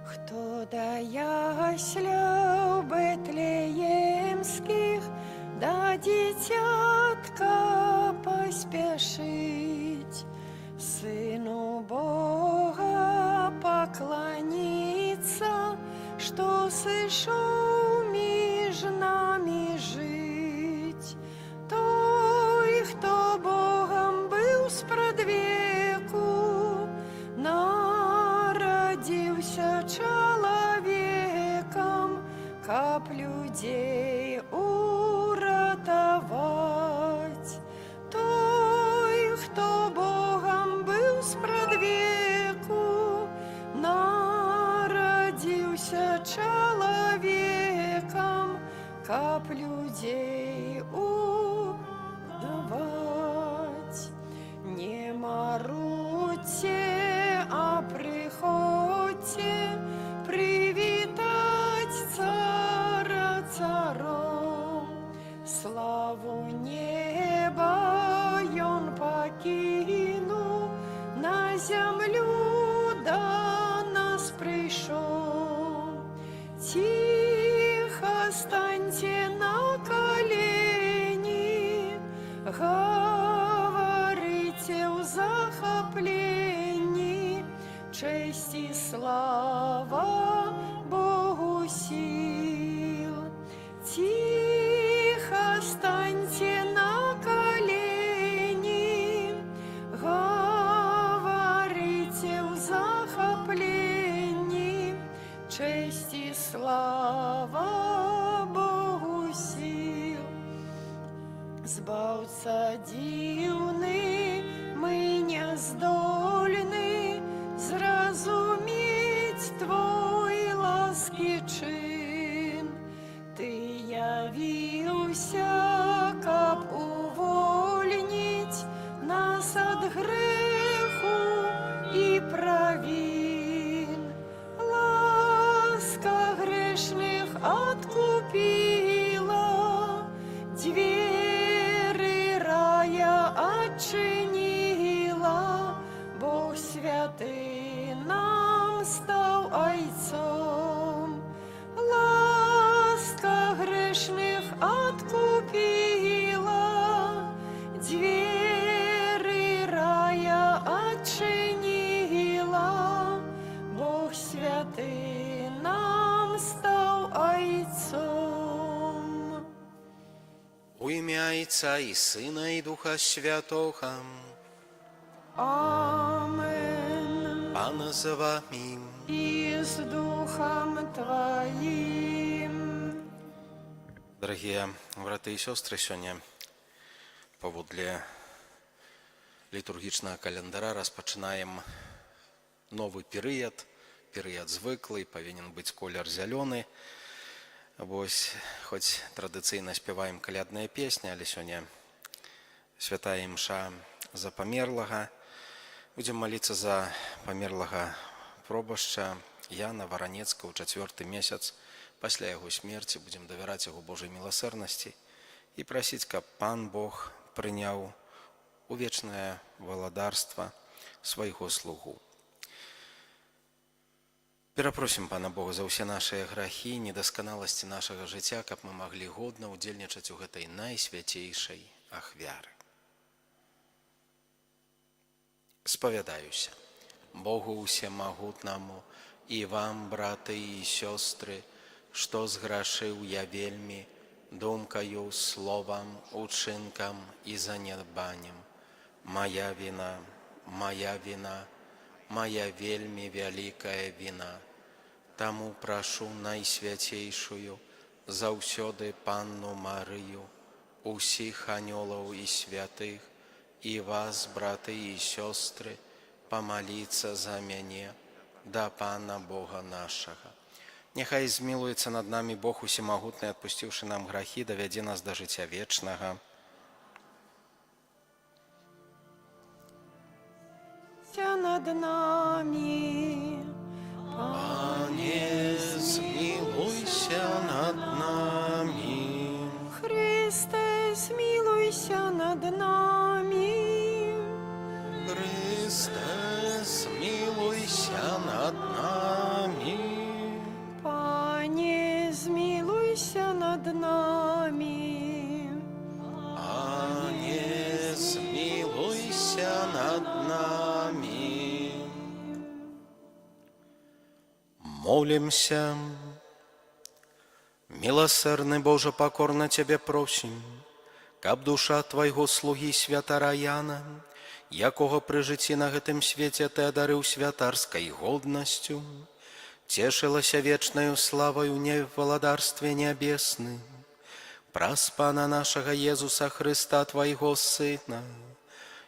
Хто да ясляў бетлеемских, да дитятка поспешить, Сыну Бога поклониться, что сышоў між нами жить. Той, хто Богом был спрадвеку, народился человеком, каб людей уратовать. Той, хто Богом был спрадвеку, народился человеком, каб людей уратовать. Не марудьте, а приходьте привітать цара царом. Славу неба ён покинул, на землю до нас пришел. Тихо станьте на колени, говорите в захоплении, честь и слава Богу сил. Тихо станьте на колени, говорите в захоплении, честь и слава Богу сил. Збаўца дзіўны, мы не здольны зразумець твой ласкі чын. Ты явіўся, каб увольніць нас ад грэху і правін. Ласка грешных откупила, двери рая отчинила. Бог святый нам стал айцом. Ласка грешных откупила, двери рая отчинила. Бог святый нам стал айцом. У ім'я Отця і Сина і Духа Святого. Амен. Пан з вами. И с Духом Твоим. Дорогие браты и сестры, сёння паводле літургічнага календара распачынаем новы перыяд звыклы, павінен быць колер зялёны. Вось, хоць традыцыйна спяваем калядныя песні, але сёння святая імша за памерлага. Будзем маліцца за памерлага пробашча Яна Варанецкага ў 4-й месяц пасля яго смерці. Будзем давяраць яго Божай міласэрнасці і прасіць, каб Пан Бог прыняў у вечнае валадарства свайго слугу. Перапросім Пана Бога за ўсе нашыя грахі, недасканаласці нашага жыцця, каб мы маглі годна ўдзельнічаць у гэтай найсвяцейшай ахвяры. Спавядаюся Богу усемагутнаму і вам, браты і сёстры, што зграшыў я вельмі думкаю, словам, учынкам і занядбаннем. Моя віна, моя вельмі вялікая віна. Таму прашу найсвяцейшую заўсёды Панну Марыю, усіх анёлаў і святых, і вас, браты і сёстры, памаліцца за мяне да Пана Бога нашага. Няхай змілуецца над намі Бог усемагутны, адпусціўшы нам грахі, давядзе нас да жыцця вечнага. Над нами, Пане, змілуйся над нами. Христе, змилуйся над нами. Христе, змілуйся над нами. нами. Пане, смилуйся над нами. Молимся. Милосердный Боже, покорно Тебе просим, каб душа Твайго слуги святара Яна, якого при житті на гэтым свеце Ты адарыў святарскай годнасцю, цешылася вечнаю славою не в валадарстве нябесным, праз Пана нашага Езуса Христа, Твайго Сына,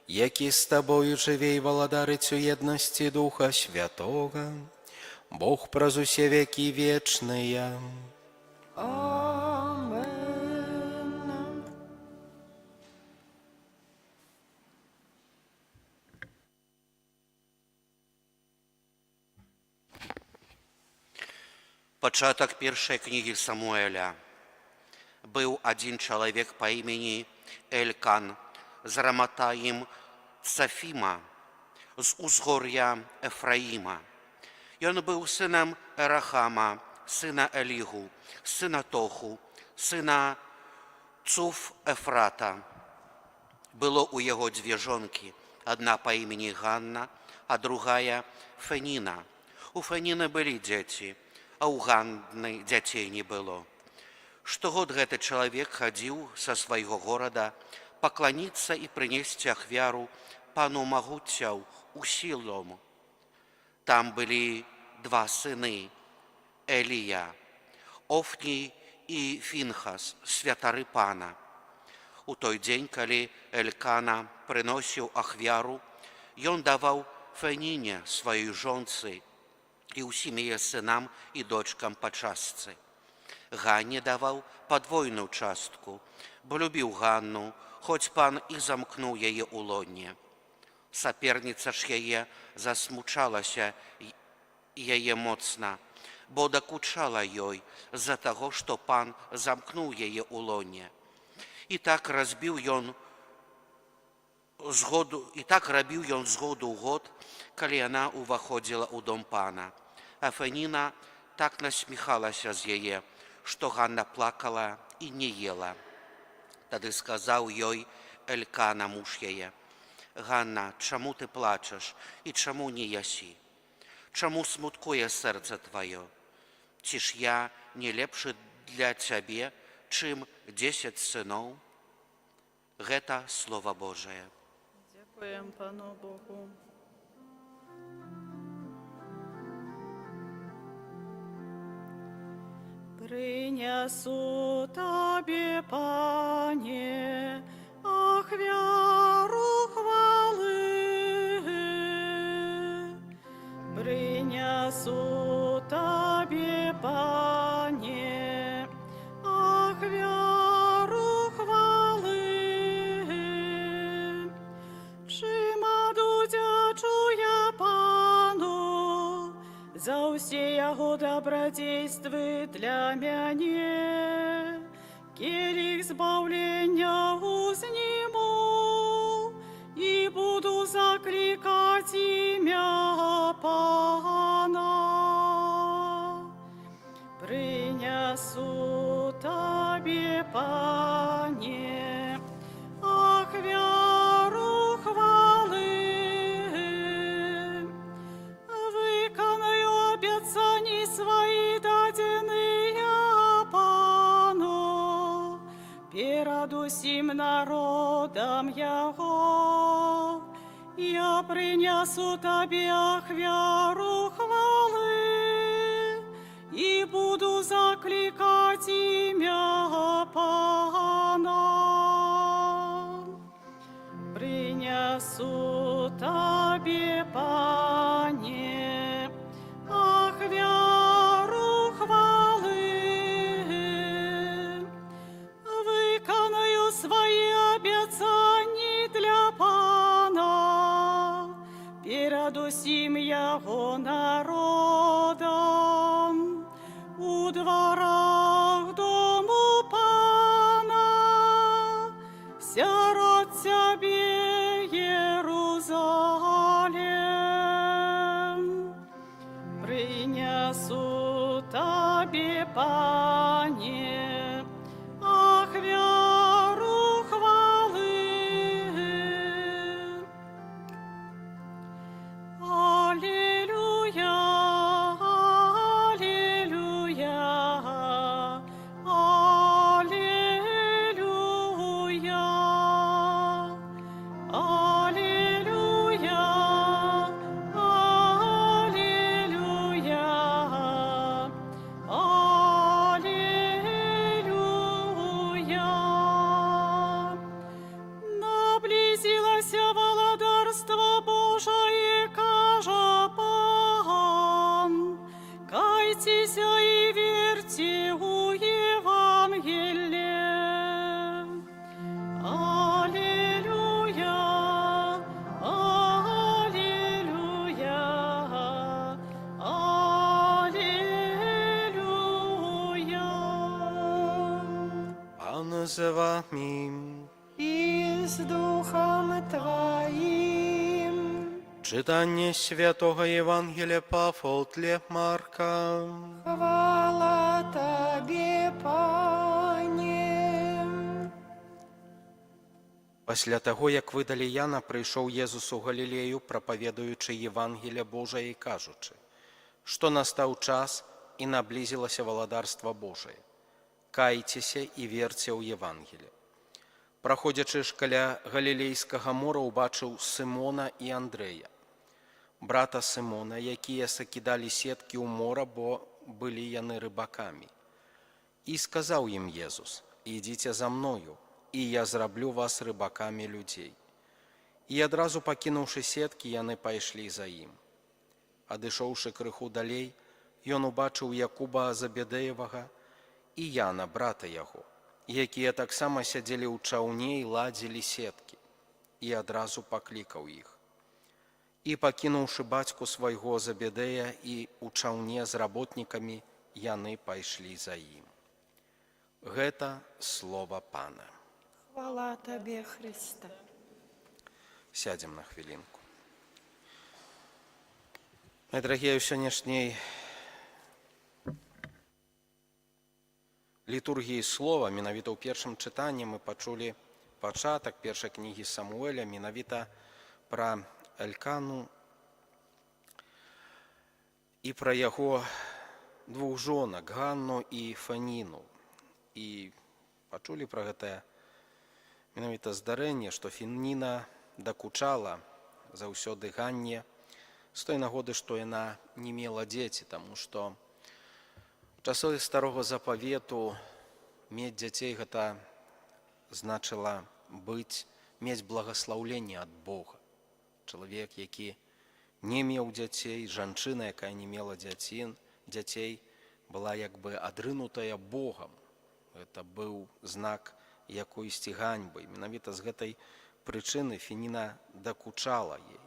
які з Табою жыве і валадарыць у еднасці Духа Святога, Бог праз усе векі вечныя. Амен. Пачатак першай кнігі Самуэля. Быў адзін чалавек па імені Элькан з Раматаім Цафіма, з узгор'я Ефраіма. Ён быў сынам Эрахама, сына Елігу, сына Тоху, сына Цуф Ефрата. Было ў яго дзве жонкі, адна па імені Ганна, а другая Феніна. У Феніны былі дзеці, а ў Ганны дзяцей не было. Штогод гэты чалавек хадзіў са свайго горада пакланіцца і прынесці ахвяру пану магуцяў у Сілом. Там былі два сыны Елія, Офні і Фінхас, святары пана. У той дзень, калі Элькана прыносіў ахвяру, ён даваў Феніне, сваёй жонцы, і ўсім яе сынам і дочкам па частцы. Ганне даваў падвойную частку, бо любіў Ганну, хоць пан і замкнуў яе ў лоне. Саперніца ж яе засмучалася яе моцна, бо дакучала ёй з-за таго, што пан замкнуў яе ў лоне. І так рабіў ён згоду ў год, калі яна ўваходзіла ў дом пана. А Феніна так насміхалася з яе, што Ганна плакала і не ела. Тады сказаў ёй Элькана, муж яе: «Ганна, чаму ты плачаш і чаму не ясі? Чаму смуткуе сэрца тваё? Ці ж я не лепшы для цябе, чым 10 сыноў?» Гэта Слова Божае. Дзякуем Пану Богу. Прынясу Табе, Пане, ахвяру хвалы. Прынясу Табе, Пане, ахвяру хвалы. Чымаду дзячу я Пану за ўсе яго добрадзействы для мяне. Келіх збаўлення узніму і буду заклікаць імя Пана. Прынясу Табе, Пане, ахвяру хвалы. Выканаю абяцанні сваі дадзеныя Пану перад усім народам яго. Я прынясу Табе ахвяру хвалы і буду заклікаць імя Пана. Прынясу Табе, Пане, ахвяру хвалы. Выканаю сваі абяцанні для Пана перад усім яго народам. У дварах дому Пана сярод Цябе Єрусалем. Прынясу Табе, Пане, з вами. И с Духом Твоим. Читання Святого Євангелія по Апостолу Марка. Хвала Тебе, Пане. Пасля таго, як видалі Яна, прийшов Єсус у Галілею, прапаведуючи Євангелія Божае і кажучи, што настаў час і наблизилася валадарства Божие. Кайцеся і верце ў Євангелі. Праходзячы ж каля Галілейскага мора, убачыў Сымона і Андрэя, брата Сымона, якія сакідалі сеткі ў мора, бо былі яны рыбакамі. І сказаў ім Єсус: «Ідзіце за мною, і я зраблю вас рыбакамі людзей». І адразу пакінуўшы сеткі, яны пайшлі за ім. Адышоўшы крыху далей, ён убачыў Якуба Забедеевага і Яна, брата яго, якія таксама сядзелі ў чаўне і ладзілі сеткі, і адразу паклікаў іх. І пакінуўшы бацьку свайго Забедея і ў чаўне з работнікамі, яны пайшлі за ім. Гэта слова Пана. Хвала Тебе, Христе. Сядзем на хвілінку. Мои дорогие, в сённяшняй літургіі слова, менавіта ў першым чытанні мы пачулі пачатак першай кнігі Самуэля, менавіта пра Элькану і пра яго двух жонак, Ганну і Фаніну. І пачулі пра гэтае менавіта здарэнне, што Фаніна дакучала заўсёды Ганне з той нагоды, што яна не мела дзеці, таму што у часы старога запавету мець дзяцей гэта значыла мець благаслаўленне ад Бога. Чалавек, які не меў дзяцей, жанчына, якая не мела дзяцей, была як бы адрынутая Богам. Гэта быў знак якойсьці ганьбы. Менавіта з гэтай прычыны Фаніна дакучала ей.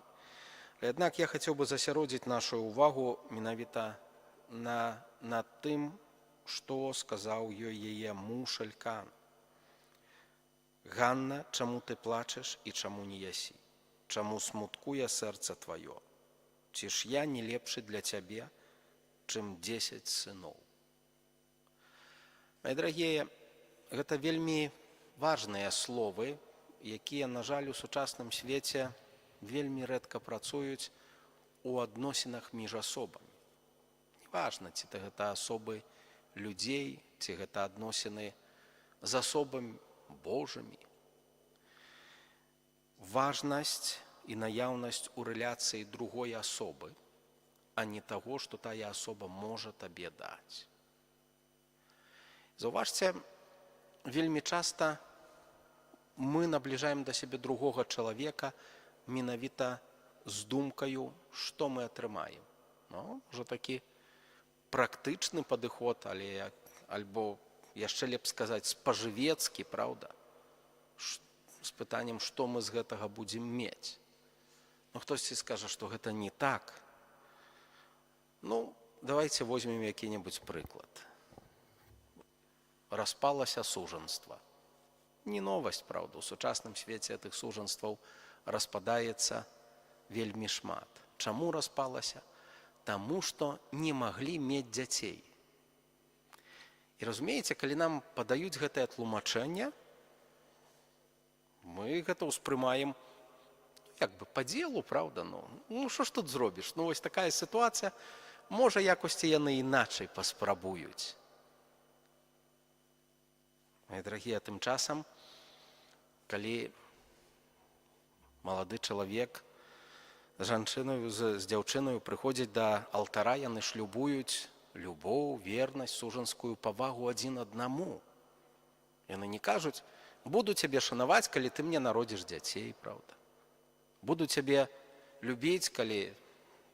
Аднак я хацеў бы засяродзіць нашу ўвагу менавіта на тым, што сказаў ёй яе муж Элькан. «Ганна, чаму ты плачаш і чаму не ясі? Чаму смуткуе сэрца тваё? Ці ж я не лепшы для цябе, чым 10 сыноў?» Мои дорогие, гэта вельмі важныя словы, якія, на жаль, у сучасным свеце вельмі рэдка працуюць у адносінах між асобамі. Неважна, ці гэта асобы людзей, ці гэта адносіны з асобамі Божымі. Важнасць і наяўнасць у рэляцыі другой асобы, а не таго, што тая асоба можа табе даць. Заўважце, вельмі часта мы набліжаем да сябе другога чалавека менавіта з думкаю, што мы атрымаем. Можа такі практычны падыход, альбо яшчэ лепш сказаць спажывецкі, праўда? З пытаннем, што мы з гэтага будзем мець. Хтосьці скажа, што гэта не так. Давайте возьмем які-небудзь прыклад. Распалася сужанства. Не новасць, правда, у сучасным свеце гэтых сужанстваў распадаецца вельмі шмат. Чаму распалася? Таму што не маглі мець дзяцей. І разумееце, калі нам падаюць гэтае тлумачэнне, мы гэта ўспрымаем як бы па дзелу, правда? Што ж тут зробіш? Вось такая сітуацыя, можа, якосці яны іначай паспрабуюць. Мои дорогие, тым часам, калі малады чалавек з дзяўчынаю прыходзяць да алтара, яны шлюбуюць любоў, вернасць, сужанскую павагу адзін аднаму. Яны не кажуць: буду цябе шанаваць, калі ты мне народзіш дзяцей, правда? Буду цябе любіць, калі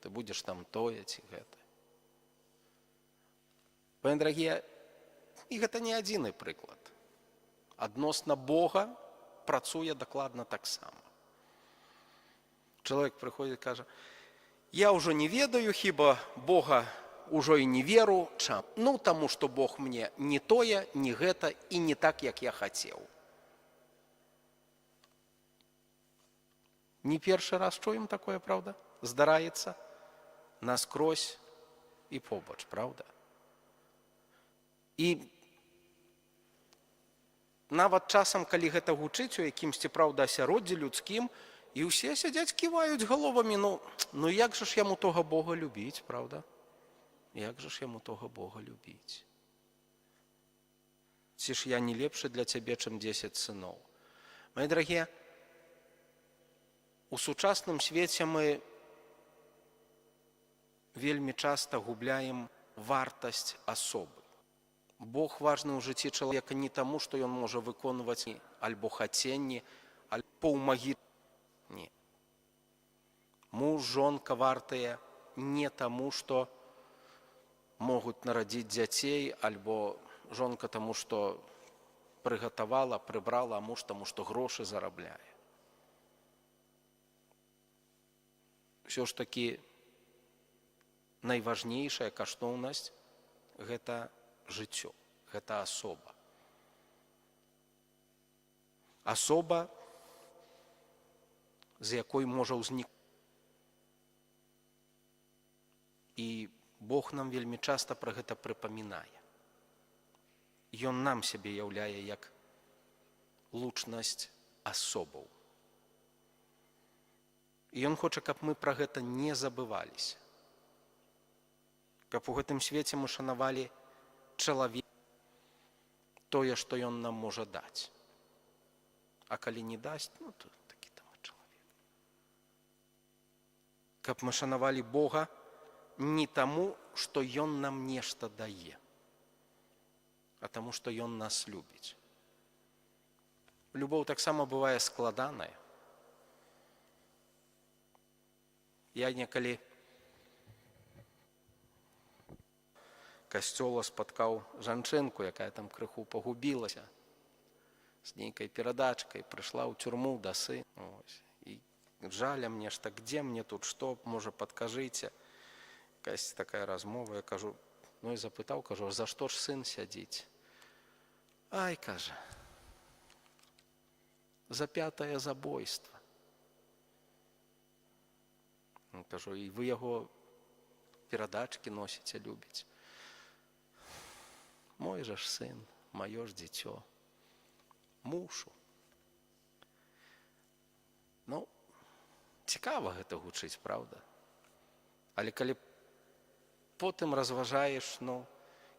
ты будзеш там тое ці гэта. Мои дорогие, і гэта не адзіны прыклад. Адносна Бога працуе дакладна таксама. Чалавек прыходзіць і кажа: я ўжо не ведаю, хіба Бога ужо і не веру. Чам? Ну, таму, што Бог мне не тое, не гэта і не так, як я хацеў. Не першы раз чуем такое, правда? Здараецца наскрозь і побач, правда? І нават часам, калі гэта гучыць у якімсьці, правда, асяроддзі людскім, і ўсе сядзяць, ківаюць галовамі, ну як жа ж яму тога Бога любіць, правда? Як жа ж яму тога Бога любіць? Ці ж я не лепшы для цябе, чым 10 сыноў? Мае дарагія, у сучасным свеце мы вельмі часта губляем вартасць асобы. Бог важны ў жыцці чалавека не таму, што ён можа выконваць альбо хаценні, альбо паўмагі. Не. Муж, жонка вартыя не таму, што могуць нарадзіць дзяцей, альбо жонка таму, што прыгатавала, прыбрала, а муж таму, што грошы зарабляе. Усё ж такі найважнейшая каштоўнасць – гэта жыццё, гэта асоба. Асоба, з якой можа ўзнікнуць. І Бог нам вельмі часта пра гэта прыпамінае. Ён нам сябе яўляе як лучнасць асобаў. І ён хоча, каб мы пра гэта не забываліся. Каб у гэтым свеце мы шанавалі чалавека, тое, што ён нам можа даць. А калі не дасць, ну, то такі там і чалавек. Каб мы шанавалі Бога не таму, што ён нам нешта дае, а таму, што ён нас любіць. Любоў таксама бывае складаная. Я некалі касцёла спаткаў жанчынку, якая там крыху пагубілася, з нейкай перадачкай, прыйшла ў тюрму да сына. І жаля мне ж, так дзе мне тут, што, можа, падкажыце. Якась такая размова, я кажу, ну і запытаў, кажу, за што ж сын сядзіць? Ай, кажа, за 5-е забойства. Кажу, і вы яго перадачкі носіце, любіце. Мой жа ж сын, маё ж дзіцё. Мушу. Ну, цікава гэта гучыць, правда? Але калі потым разважаеш, ну,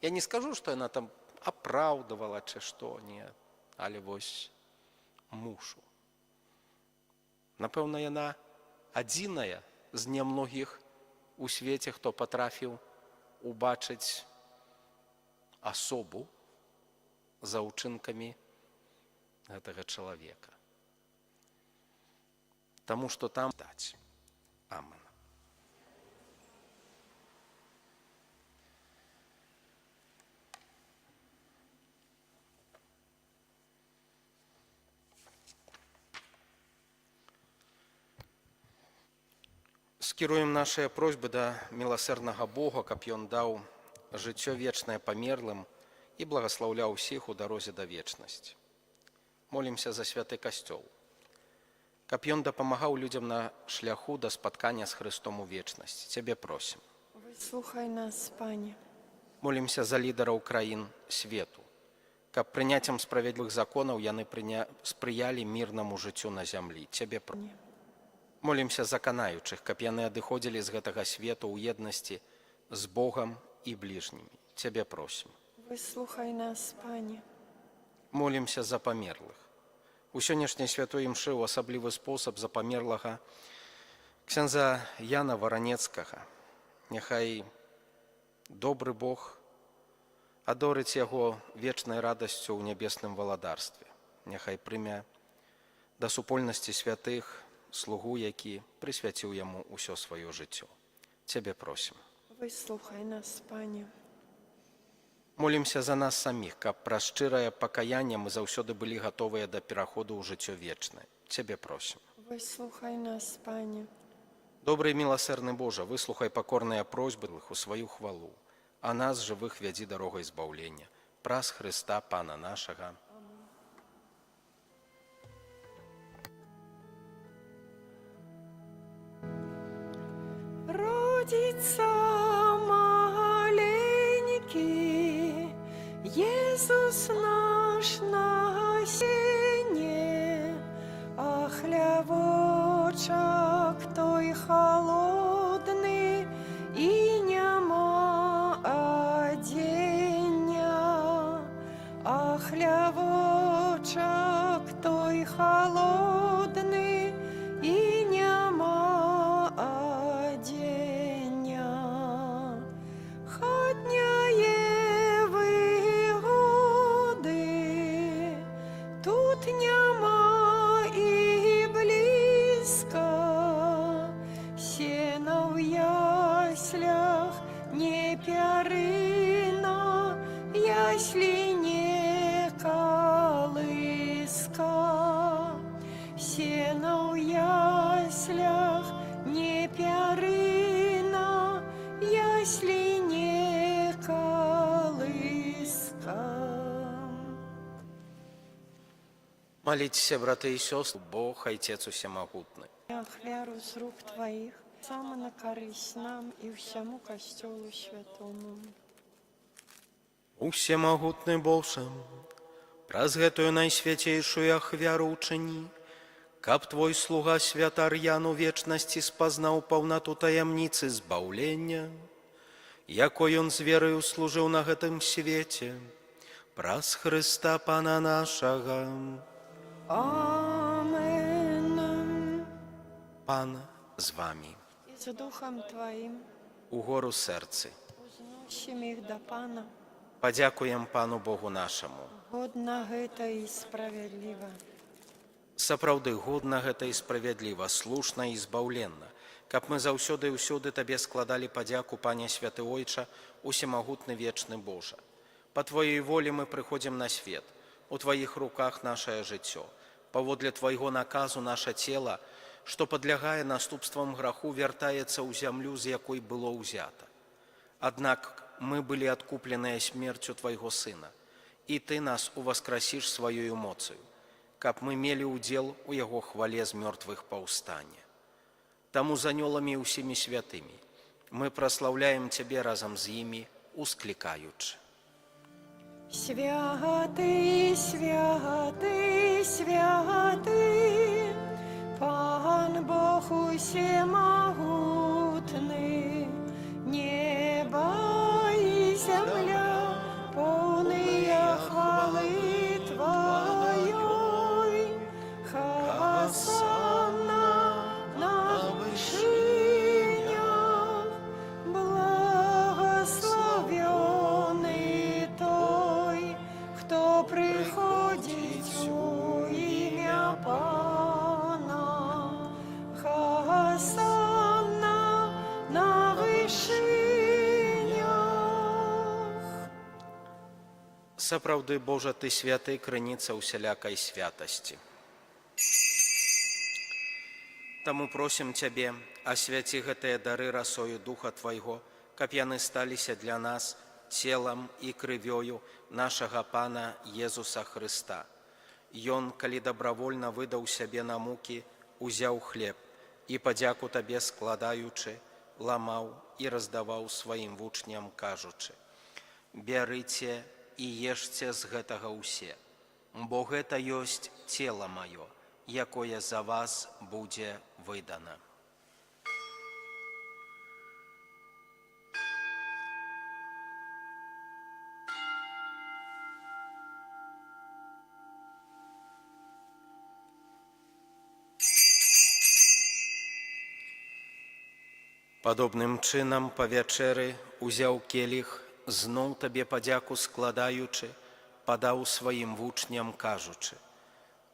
я не скажу, што яна там апраўдавала, ці што, не, але вось мушу. Напэўна, яна адзіная з нямногіх у свеце, хто патрафіў убачыць асобу за ўчынкамі гэтага чалавека. Таму што там даць. Амен. Скіруем нашыя просьбы да міласэрнага Бога, каб ён даў жыццё вечнае памерлым і благаслаўляў усіх у дарозе да вечнасці. Молімся за святы касцёл, каб ён дапамагаў людзям на шляху да спаткання з Христом у вечнасці. Цябе просім. Выслухай нас, Пане. Молімся за лідараў краін свету, каб прыняццем справядлівых законаў яны спрыялі мірнаму жыццю на зямлі. Цябе просім. Молімся за канаючых, каб яны адыходзілі з гэтага свету ў еднасці з Богам і бліжнімі. Цябе просім. Выслухай нас, Пане. Молімся за памерлых. У сённяшняй святой імшы ў асаблівы спосаб за памерлага ксяндза Яна Варанецкага. Няхай добры Бог адорыць яго вечнай радасцю ў нябесным валадарстве. Няхай прыме да супольнасці святых слугу, які прысвяціў яму ўсё сваё жыццё. Цябе просім. Выслухай нас, Пане. Молімся за нас саміх, каб праз шчырае пакаянне мы заўсёды былі гатовыя да пераходу ў жыццё вечнае. Цябе просім. Выслухай нас, Пане. Добрый и милосердный Боже, выслухай покорные просьбы у свою хвалу, а нас, живых, веди дорогой избавления. Праз Христа, Пана нашего. Родится маленький Иисус наш на сене, а хлявочок той холодный и нема одення, а хлявочок той холодный и нема одення. Хатняє вигоди, тут нема і близько, сіна в яслях не пярина, яслі не колиска. Сіна в яслях не пярина, яслі не колиска. Молитесь, браты и сестры, Бог, Отец Усемогутный. Ахвяру з рук Твоїх, саме на користь нам і всьому костьолу святому. Усемогутный Боже, праз гэтую найсвятейшую ахвяру учини, каб Твой слуга святар Ян у вечности спознал полноту таямницы збавлення, якой он з верою служил на гэтым свете, праз Христа Пана нашего. Амен. Пан з вами. І з Духом Твоїм Угору серці. узносим їх до Пана. Подякуем Пану Богу нашему. Годна гэта і справядліва. Сапраўды годна гэта і справядліва, слушна і збаўленна, каб мы заўсёды і ўсюды Табе складалі падзяку, Пане Святы Ойча, усемагутны вечны Божа. Па Твоей волі мы прыходзім на свет, у Твоих руках нашае жыццё. Паводле Твайго наказу наша цела, што падлягае наступствам граху, вяртаецца ў зямлю, з якой было ўзята. Аднак мы былі адкупленыя смерцю Твайго Сына, і Ты нас уваскрасіш сваёю моцаю, каб мы мелі ўдзел у Яго хвале з мёртвых паўстання. Таму з анёламі і ўсімі святымі мы праслаўляем Цябе разам з імі, усклікаючы. Святый, святый, святый, Пан Бог усемогутный, небо и земля, полные хвалы Твоей. Хосанна на вышинях, благословенный той, кто приходит у имя Пана. Хосанна на вышинях. Сапраўды, Божа, Ты святы, крыніца усялякай святасці. Таму просім Цябе, асвяці гэтыя дары расою Духа Твайго, каб яны сталіся для нас целам і крывёю нашага Пана Езуса Хрыста. Ён, калі добравольна выдаў сябе на мукі, узяў хлеб і, падзяку Табе складаючы, ламаў і раздаваў сваім вучням, кажучы: «Бярыце і ешце з гэтага ўсе, бо гэта ёсць цела маё, якое за вас будзе выдана». Падобным чынам па вячэры узяў келіх, зноў Табе падзяку складаючы, падаў сваім вучням, кажучы: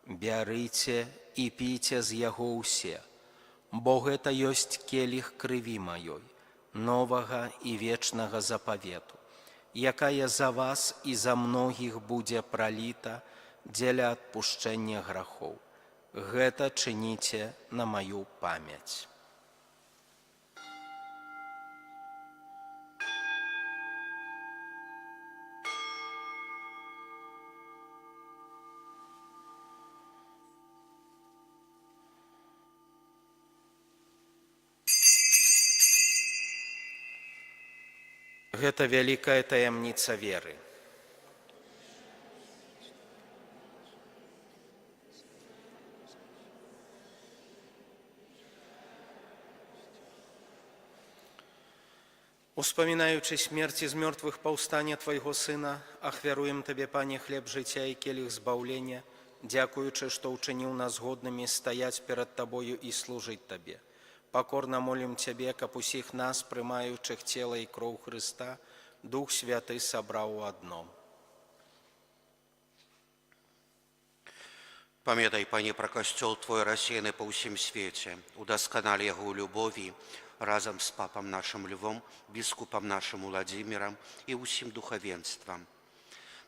«Бярыце і піце з яго ўсе, бо гэта ёсць келіх крыві маёй, новага і вечнага запавету, якая за вас і за многіх будзе праліта дзеля адпушчэння грахоў. Гэта чыніце на маю памяць». Гэта вялікая таямніца веры. Успамінаючы смерць з мёртвых паўстання Твайго Сына, ахвяруем Табе, Пане, хлеб жыцця і келіх збаўлення, дзякуючы, што ўчыніў нас годнымі стаяць перад Табою і служыць Табе. Пакорна молім Цябе, каб усіх нас, прымаючых цела і кроў Хрыста, Дух Святы сабраў у адном. Памятай, Пане, пра касцёл Твой рассеяны па ўсім свеце, удасканалі яго ў любові, разам з папам нашым Львом, біскупам нашым Уладзімірам і ўсім духавенствам.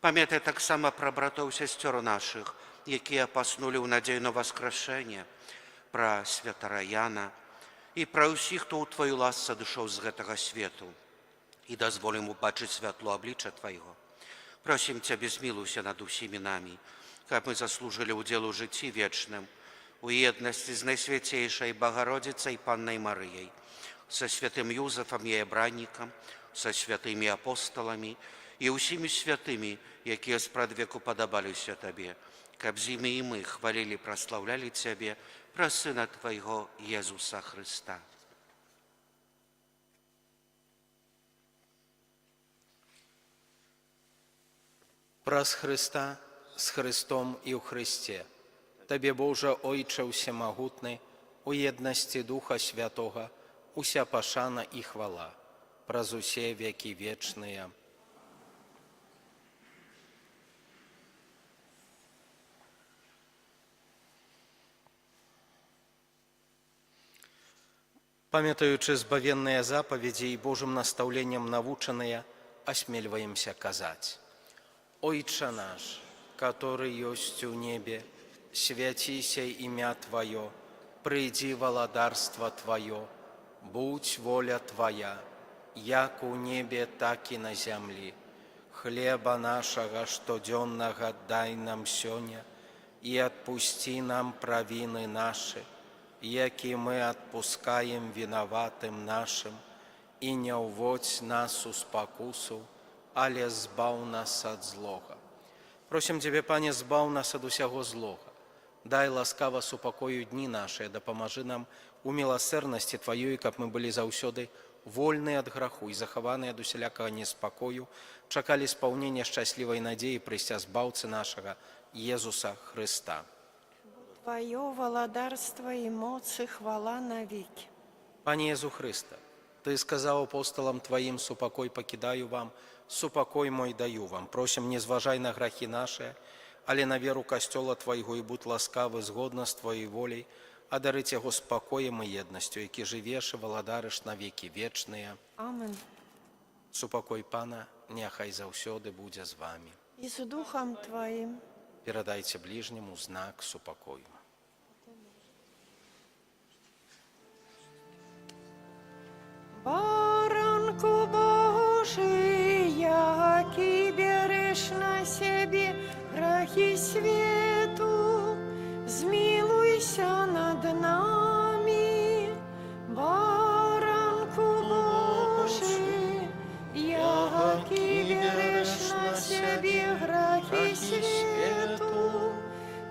Памятай таксама пра братоў і сясцёр нашых, якія паснулі ў надзею на васкрашэнне, пра святара Яна і пра ўсіх, хто ў Тваю ласцы адышоў з гэтага свету, і дазволім убачыць святло аблічча Твайго. Просім Цябе, змілуйся над усімі намі, каб мы заслужылі ўдзел у жыцці вечным, у еднасці з Найсвяцейшай Багародзіцай Паннай Марыяй, са святым Юзафам і абраннікам, са святымі апосталамі і ўсімі святымі, якія спрадвеку падабаліся Табе, каб з імі і мы хвалілі, праслаўлялі Цябе, праз Сына Твайго Езуса Хрыста. Праз Хрыста, з Христом і ў Христе. Табе, Божа, Ойче Усемагутны, у еднасці Духа Святога, уся пашана і хвала, праз усе векі вечныя. Памятаючы збавенныя запаведзі і Божым настаўленнем навучаныя, асмельваемся казаць: Ойче наш, который ёсць у небе, свяціся імя Твое, прыйдзі валадарства Твое, будь воля Твоя, як у небе, так і на зямлі. Хлеба нашага штодзённага дай нам сёння, і адпусці нам правіны нашы, які мы адпускаем вінаватым нашым, і не ўводзь нас у спакусу, але збаў нас ад злога. Просім Цябе, Пане, збаў нас ад усяго злога. Дай ласкава супакою дні нашыя, дапамажы нам у міласэрнасці Тваёй, каб мы былі заўсёды вольныя ад граху і захаваныя ад усялякага неспакою, чакалі спаўнення шчаслівай надзеі прыйсця збаўцы нашага Езуса Хрыста. Твое валадарство і моц і хвала навеки. Пане Езу Хрыста, Ты сказаў апосталам Тваім: супакой пакідаю вам, супакой мой даю вам. Просім, не зважай на грахі нашыя, але на веру касцёла Твайго, і будь ласкавы згодна з Твоей воляй, адарыць яго спакоем і еднасцю, які жывеш і валадарыш на векі вечныя. Амен. Супакой Пана няхай заўсёды будзе з вамі. І з Духом Твоим. Перадайце бліжняму знак супакою. Баранку Божий, який береш на себе грехи свету, змилуйся над нами. Баранку Божий, який береш на себе грехи свету,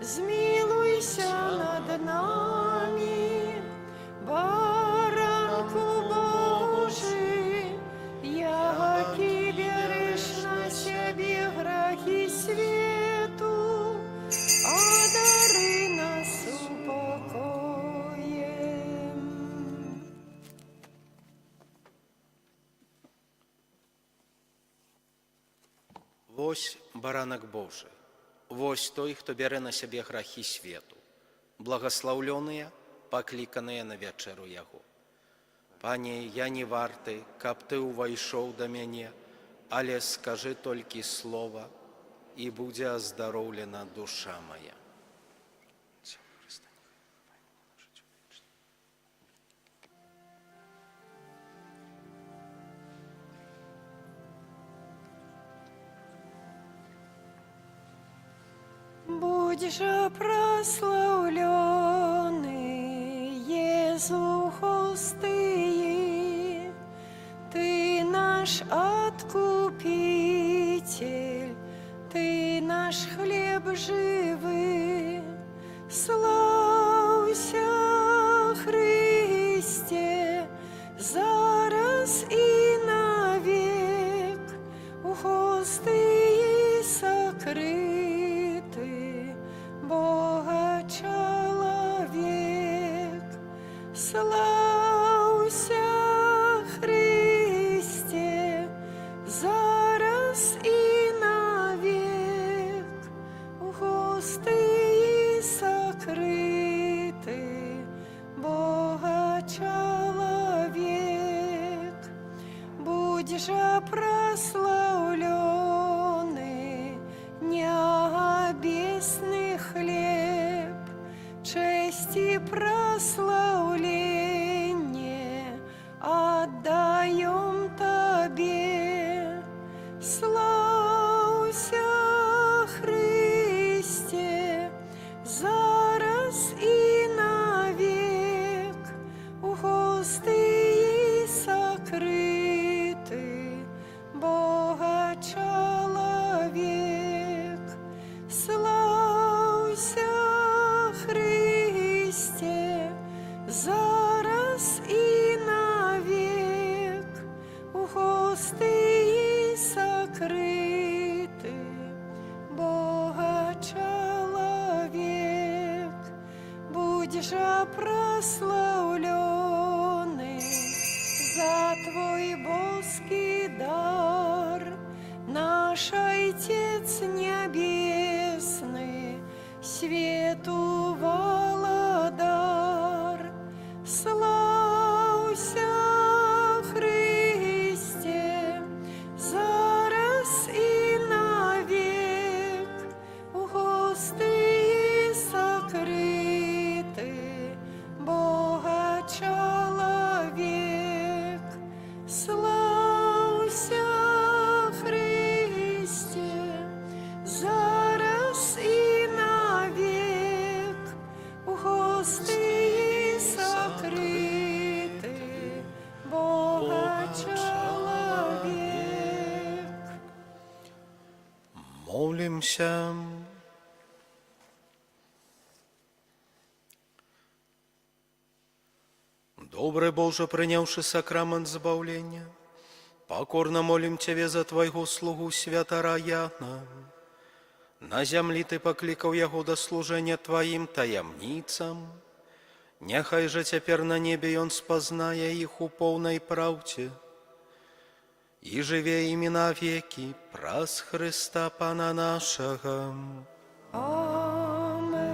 змилуйся над нами. Баранку Божий, який береш на себе грехи свету, одари нас упокоєм. Вось баранак Божий, вось той, хто бярэ на сябе грахі свету. Благаслаўлёныя, пакліканыя на вячэру яго. Пане, я не варты, каб Ты ўвайшоў да мяне, але скажы толькі слова, і будзе аздароўлена душа мая. Будь же прославленный, Езу Хостые, Ты на наш Откупитель, Ты наш хлеб живый. Славься, Христе, зараз и навек, гости сокрыты, Бога человек. Славься, Христе, зараз и навек, гости сокрыты, Бога человек. Будь же прославленный небесный хлеб, честь и прославление отдаем Тебе. Славься, Христе, зараз и навек, гости сокрыты, Бога человек. Славься, Христе, зараз и навек, гости сокрыты, Бога человек. Будь же прославленный за Твой боский дар, наш Отец Небесный, свету Володар. Славься, Христе, зараз и навек, гости сокрыты, Бога человек. Славься, Христе, зараз и навек, гости сокрыты, Бога человек. Молимся. Добрый Боже, принявши сакрамент збавлення, покорно молим Тебе за Твоего слугу святара Яна. На землі Ты покликав яго до служения Твоим таямницам. Няхай же теперь на небе он спознае их у полной правде. И живе ими навеки, праз Христа Пана нашего. Амен.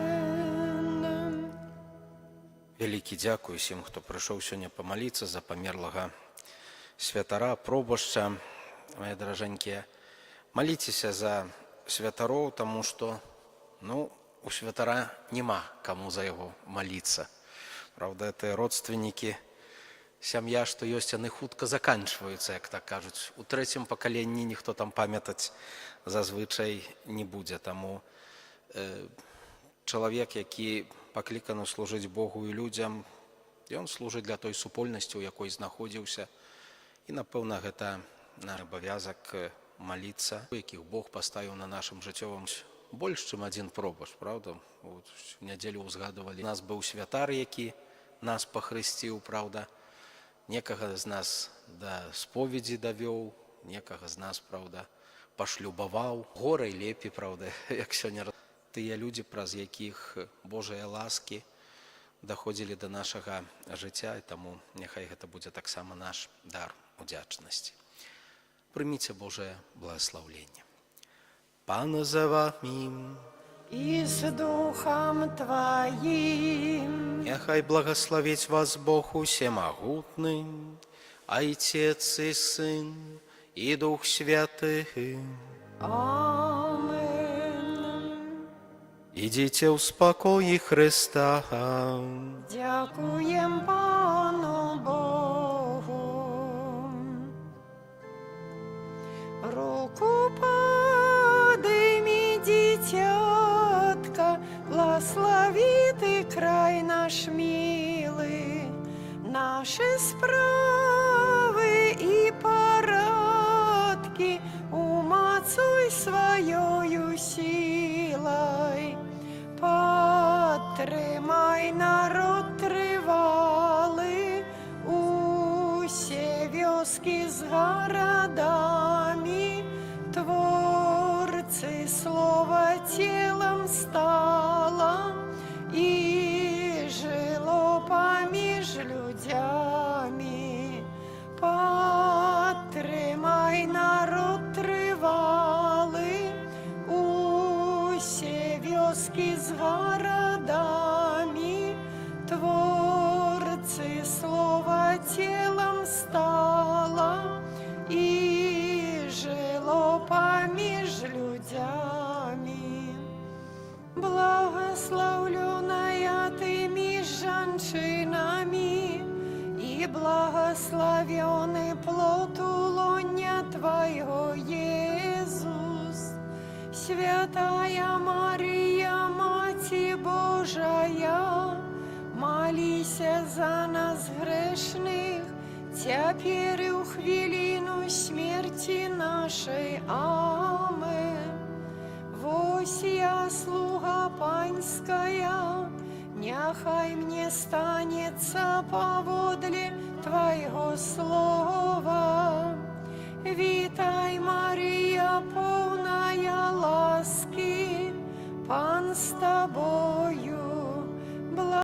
Вялікі дзякуй усім, хто прыйшоў сёння памаліцца за памерлага святара, пробашча. Мае даражэнькія, маліцеся за святароў, таму што, у святара няма каму за яго маліцца. Правда, это родственнікі, сям'я, што ёсць, яны хутка заканчваюцца, як так кажуць. У трэцім пакаленні ніхто там памятаць зазвычай не будзе. Таму чалавек, які пакліканы служыць Богу і людзям, ён служыць для той супольнасці, у якой знаходзіўся. І, напэўна, гэта наш абавязак маліцца, якіх Бог паставіў на нашым жыццёвым больш, чым адзін пробашч, правда? У нядзелю ўзгадывалі. У нас быў святар, які нас пахрысціў, правда? Некага з нас да споведзі давёў, некага з нас, правда, пашлюбаваў. Горай лепей, правда, як сёння. Тыя людзі, праз якіх Божыя ласкі даходзілі да нашага жыцця, і таму няхай гэта будзе таксама наш дар удзячнасці. Прыміце Божае благословление. Пан за вами. И с Духом Твоим. Няхай благословить вас Бог Усемогутный, Отец и Сын и Дух Святый. Амен. Идите в спокое Христа. Дякуем Пану Богу. Руку подыми, дитятка, благослови Ты край наш милый, наши справы и пора. вёски з городами, Творцы слова телом стало и жило поміж людьми. Підтримай народ тривалий, усе вёски з городами, Творцы слова телом стало и жило поміж людьми. Благословленная ты меж женщинами, и благословенный плод улоня Твоего, Иисус. Святая Мария, Мати Божия, молись за нас грешных, теперь и у хвилину смерти нашей. Амен. Вось я, слуга панская, нехай мне станется поводле Твоего слова. Витай, Мария, полная ласки, Пан с Тобою.